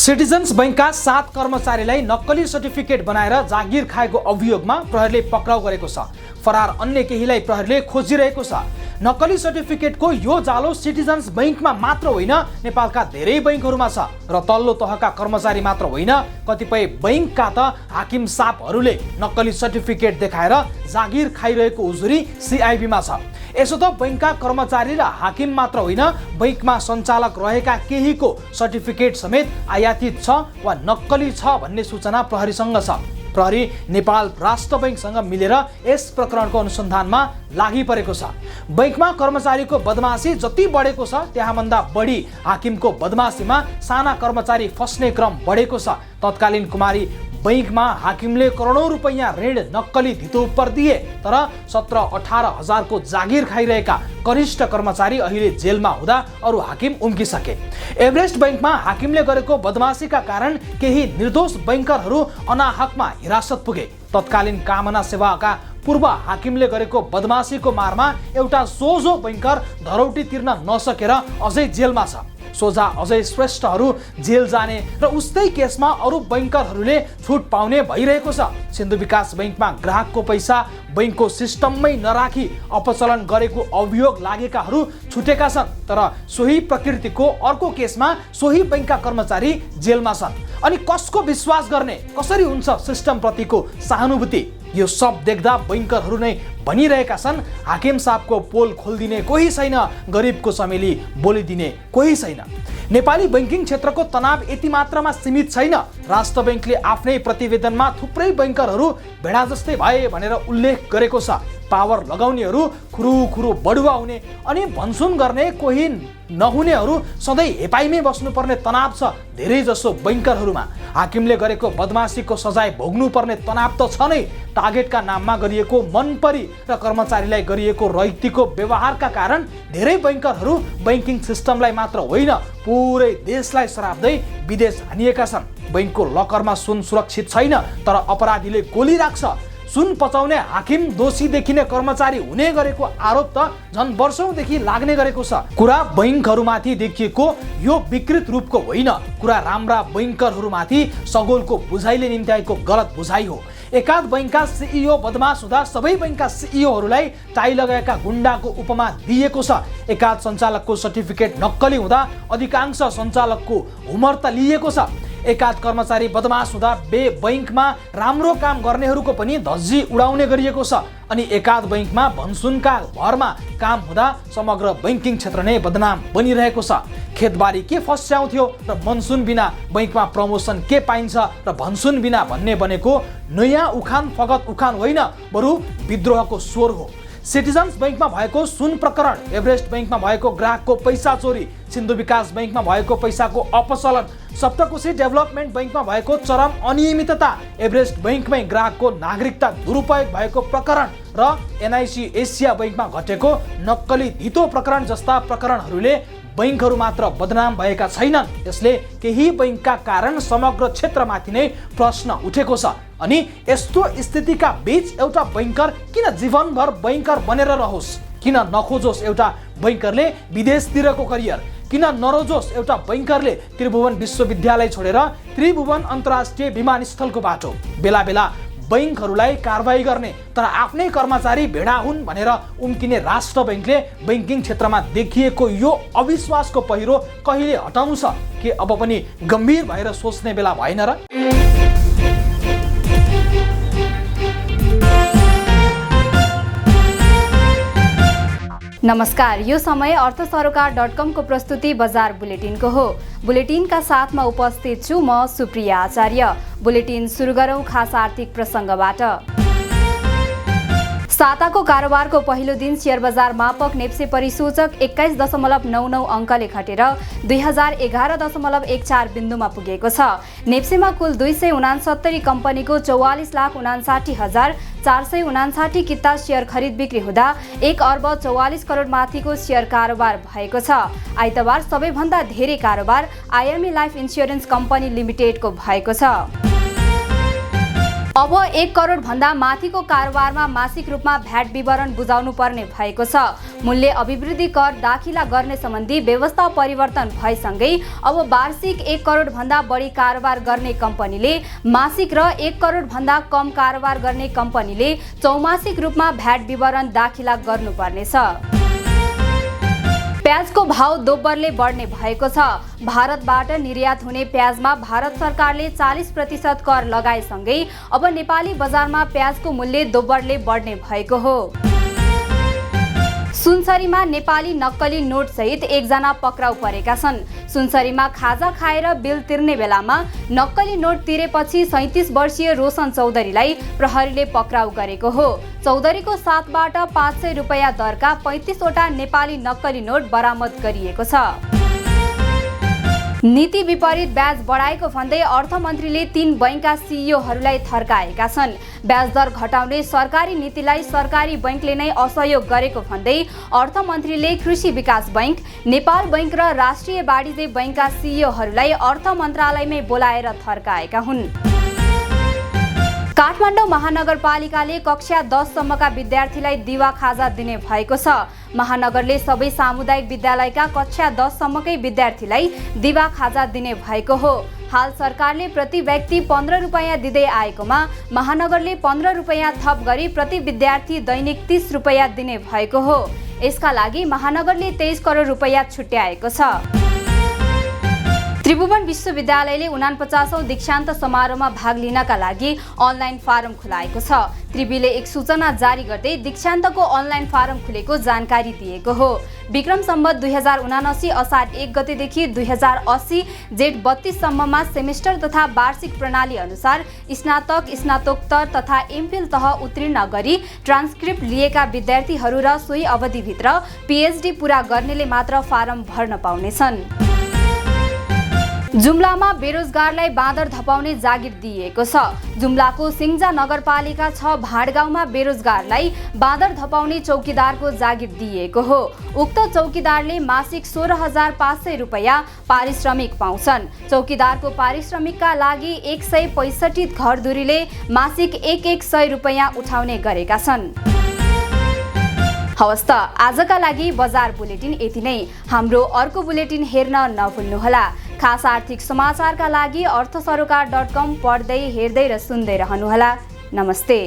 Citizens बैंकका 7 कर्मचारीलाई नक्कली certificate बनाएर जागिर खाएको अभियोगमा प्रहरीले पक्राउ गरेको छ। फरार अन्य केहीलाई प्रहरीले खोजिरहेको छ। नक्कली सर्टिफिकेटको यो जालो सिटिजन्स बैंकमा मात्र होइन, नेपालका धेरै बैंकहरूमा छ र तल्लो तहका कर्मचारी मात्र होइन, कतिपय बैंकका त हाकिम सापहरूले नक्कली सर्टिफिकेट देखाएर जागिर खाइरहेको उजुरी सिआइबीमा छ। यसो त बैंकका कर्मचारी र हाकिम मात्र होइन, बैंकमा सञ्चालक रहेका केहीको सर्टिफिकेट समेत आयातित छ वा नक्कली छ भन्ने सूचना प्रहरीसँग छ। प्रहरी नेपाल राष्ट्र बैंकसँग मिलेर यस प्रकरणको अनुसन्धानमा लागि परेको छ। बैंकमा कर्मचारीको बदमासी जति बढेको छ, त्यहाँभन्दा बढी हाकिमको बदमासीमा साना कर्मचारी फस्ने क्रम बढेको छ। तत्कालीन कुमारी बैंकमा हाकिमले करोडौं रुपैयाँ ऋण नक्कली धितो उपर दिए, तर 17-18 हजारको जागिर खाइरहेका कनिष्ठ कर्मचारी अहिले जेलमा हुँदा अरू हाकिम उम्किसके। एभरेस्ट बैंकमा हाकिमले गरेको बदमासीका कारण केही निर्दोष बैंकरहरू अनाहकमा हिरासत पुगे। तत्कालीन कामना सेवाका पूर्व हाकिमले गरेको बदमासीको मारमा एउटा सोझो बैंकर धरौटी तिर्न नसकेर अझै जेलमा छ। सोझा अजय श्रेष्ठहरू जेल जाने र उस्तै केसमा अरू बैंकरहरूले छुट पाउने भइरहेको छ। सिन्धु विकास बैंकमा ग्राहकको पैसा बैंकको सिस्टममै नराखी अपचलन गरेको अभियोग लागेकाहरू छुटेका छन्, तर सोही प्रकृतिको अर्को केसमा सोही बैंकका कर्मचारी जेलमा छन्। अनि कसको विश्वास गर्ने, कसरी हुन्छ सिस्टम प्रतिको सहानुभूति? यो सब देख्दा बैंकरहरू नै भनिरहेका छन्, हाकिम साहबको पोल खोलिदिने कोही छैन, गरिबको चमेली बोलिदिने कोही छैन। नेपाली बैंकिङ क्षेत्रको तनाव यति मात्रामा सीमित छैन। राष्ट्र बैंकले आफ्नै प्रतिवेदनमा थुप्रै बैंकरहरू भेडा जस्तै भए भनेर उल्लेख गरेको छ। पावर लगाउनेहरू खुरुखुरु बढुवा हुने अनि भनसुन गर्ने कोही नहुनेहरू सधैँ हेपाइमै बस्नुपर्ने तनाव छ धेरै जसो बैंकरहरूमा। हाकिमले गरेको बदमासीको सजाय भोग्नुपर्ने तनाव त छ नै, टार्गेटका नाममा गरिएको मनपरी र कर्मचारीलाई गरिएको रैतीको व्यवहारका कारण धेरै बैंकरहरू बैंकिङ सिस्टमलाई मात्र होइन, पुरै देशलाई सराप्दै विदेश हानिएका छन्। बैंकको लकरमा सुन सुरक्षित छैन, तर अपराधीले गोली राख्छ। सुन पचाउने हाकिम दोषी देखिने कर्मचारी हुने गरेको आरोप त झन् वर्षौंदेखि लाग्ने गरेको छ। कुरा बैंकहरूमाथि देखिएको यो विकृत रूपको होइन, कुरा राम्रा बैंकरहरूमाथि सगोलको बुझाइले निम्त्याएको गलत बुझाइ हो। एकाध बैंकका सीईओ बदमास हुँदा सबै बैंकका सीईओहरूलाई टाई लगाएका गुण्डाको उपमा दिएको छ। एकाध सञ्चालकको सर्टिफिकेट नक्कली हुँदा अधिकांश सञ्चालकको उमर त लिएको छ। एकाध कर्मचारी बदमास हुँदा बैंकमा राम्रो काम गर्नेहरूको पनि धज्जी उडाउने गरिएको छ। अनि एकाध बैंकमा भनसुनका भरमा काम हुँदा समग्र बैंकिङ क्षेत्र नै बदनाम बनिरहेको छ। खेतबारी के फस्याउँथ्यो र मनसुन बिना बैंकमा प्रमोसन के पाइन्छ र भनसुन बिना भन्ने बनेको नयाँ उखान फगत उखान होइन, बरु विद्रोहको स्वर हो। सिटिजन्स बैंकमा भएको सुन प्रकरण, एभरेस्ट बैंकमा भएको ग्राहकको पैसा चोरी, सिन्धु विकास बैंकमा भएको पैसाको अपचलन, सप्तकोशी डेभलपमेन्ट बैंकमा भएको चरम अनियमितता, एभरेस्ट बैंकमै ग्राहकको नागरिकता दुरुपयोग भएको प्रकरण र एनआइसी एसिया बैंकमा घटेको नक्कली धितो प्रकरण जस्ता प्रकरणहरूले बैंकहरू मात्र बदनाम भएका छैनन्। यसले केही बैंकका कारण समग्र क्षेत्रमाथि नै प्रश्न उठेको छ। अनि यस्तो स्थितिका बीच एउटा बैंकर किन जीवनभर बैंकर बनेर रहोस्? किन नखोजोस् एउटा बैंकरले विदेशतिरको करियर? किन नरोजोस् एउटा बैंकरले त्रिभुवन विश्वविद्यालय छोडेर त्रिभुवन अन्तर्राष्ट्रिय विमानस्थलको बाटो? बेला बेला बैंकहरूलाई कारबाही गर्ने तर आफ्नै कर्मचारी भेडा हुन् भनेर उम्किने राष्ट्र बैंकले बैंकिङ क्षेत्रमा देखिएको यो अविश्वासको पहिरो कहिले हटाउनु छ? के अब पनि गम्भीर भएर सोच्ने बेला भएन र? नमस्कार, यो समय अर्थसरोकार.com को प्रस्तुति बजार बुलेटिनको हो। बुलेटिनका साथमा उपस्थित छु म सुप्रिया आचार्य। बुलेटिन सुरु गरौँ खास आर्थिक प्रसङ्गबाट। साताको कारोबारको पहिलो दिन शेयर बजार मापक नेप्से परिसूचक 21.99 अङ्कले घटेर 2011.14 बिन्दुमा पुगेको छ। नेप्सेमा कुल 269 कम्पनीको 44,59,459 किता शेयर खरिद बिक्री हुँदा 1 अर्ब 44 करोड माथिको शेयर कारोबार भएको छ। आइतबार सबैभन्दा धेरै कारोबार आइएमए लाइफ इन्स्योरेन्स कम्पनी लिमिटेडको भएको छ। अब 1 करोड भन्दा माथिको कारोबारमा मासिक रूपमा भ्याट विवरण बुझाउनु पर्ने भएको छ। मूल्य अभिवृद्धि कर दाखिला गर्ने सम्बन्धी व्यवस्था परिवर्तन भएसँगै अब वार्षिक 1 करोड भन्दा बढी कारोबार गर्ने कम्पनीले मासिक र 1 करोड भन्दा कम कारोबार गर्ने कम्पनीले चौमासिक रूपमा भ्याट विवरण दाखिला गर्नुपर्नेछ। प्याजको भाव दोब्बरले बढ्ने भएको छ। भारतबाट निर्यात हुने प्याजमा भारत सरकारले 40% कर लगाएसँगै अब नेपाली बजारमा प्याजको मूल्य दोब्बरले बढ्ने भएको हो। सुनसरीमा नेपाली नक्कली नोट सहित एकजना पक्राउ परेका छन्। सुनसरीमा खाजा खाएर बिल तिर्ने बेलामा नक्कली नोट तिरेपछि 37 वर्षीय रोशन चौधरीलाई प्रहरीले पक्राउ गरेको हो। चौधरीको साथबाट 500 रुपैयाँ दरका 35 वटा नेपाली नक्कली नोट बरामद गरिएको छ। नीति विपरीत ब्याज बढाएको भन्दै अर्थमन्त्रीले 3 बैंकका सिइओहरूलाई थर्काएका छन्। ब्याज दर घटाउने सरकारी नीतिलाई सरकारी बैंकले नै असहयोग गरेको भन्दै अर्थमन्त्रीले कृषि विकास बैंक, नेपाल बैंक र राष्ट्रिय वाणिज्य बैंकका सिइओहरूलाई अर्थ मन्त्रालयमै बोलाएर थर्काएका हुन्। काठमाडौँ महानगरपालिकाले कक्षा 10 सम्मका विद्यार्थीलाई दिवा खाजा दिने भएको छ। महानगरले सबै सामुदायिक विद्यालयका कक्षा 10 सम्मकै विद्यार्थीलाई दिवा खाजा दिने भएको हो। हाल सरकारले प्रति व्यक्ति 15 रुपैयाँ दिँदै आएकोमा महानगरले 15 रुपैयाँ थप गरी प्रति विद्यार्थी दैनिक 30 रुपैयाँ दिने भएको हो। यसका लागि महानगरले 23 करोड रुपैयाँ छुट्याएको छ। त्रिभुवन विश्वविद्यालयले 49औं दीक्षान्त समारोहमा भाग लिनका लागि अनलाइन फारम खुलाएको छ। त्रिविले एक सूचना जारी गर्दै दीक्षान्तको अनलाइन फारम खुलेको जानकारी दिएको हो। विक्रम सम्वत 2079 असार 1 गतेदेखि 2080 जेठ 32 सम्ममा सेमेस्टर तथा वार्षिक प्रणाली अनुसार स्नातक, स्नातकोत्तर तथा एमफिल तह उत्तीर्ण गरी ट्रान्सक्रिप्ट लिएका विद्यार्थीहरू र सोही अवधिभित्र पीएचडी पूरा गर्नेले मात्र फारम भर्न पाउनेछन्। जुम्लामा बेरोजगारलाई बाँदर धपाउने जागिर दिइएको छ। जुम्लाको सिङ्जा नगरपालिका 6 भाडगाउँमा बेरोजगारलाई बाँदर धपाउने चौकीदारको जागिर दिइएको हो। उक्त चौकीदारले मासिक 16,500 रुपैयाँ पारिश्रमिक पाउँछन्। चौकीदारको पारिश्रमिकका लागि 165 घरधुरीले मासिक 100 रुपैयाँ उठाउने गरेका छन्। हवस् त आजका लागि बजार बुलेटिन यति नै। हाम्रो अर्को बुलेटिन हेर्न नभुल्नुहोला। खास आर्थिक समाचारका लागि अर्थसरोकार.com पढ्दै, हेर्दै र सुन्दै रहनुहोला। नमस्ते।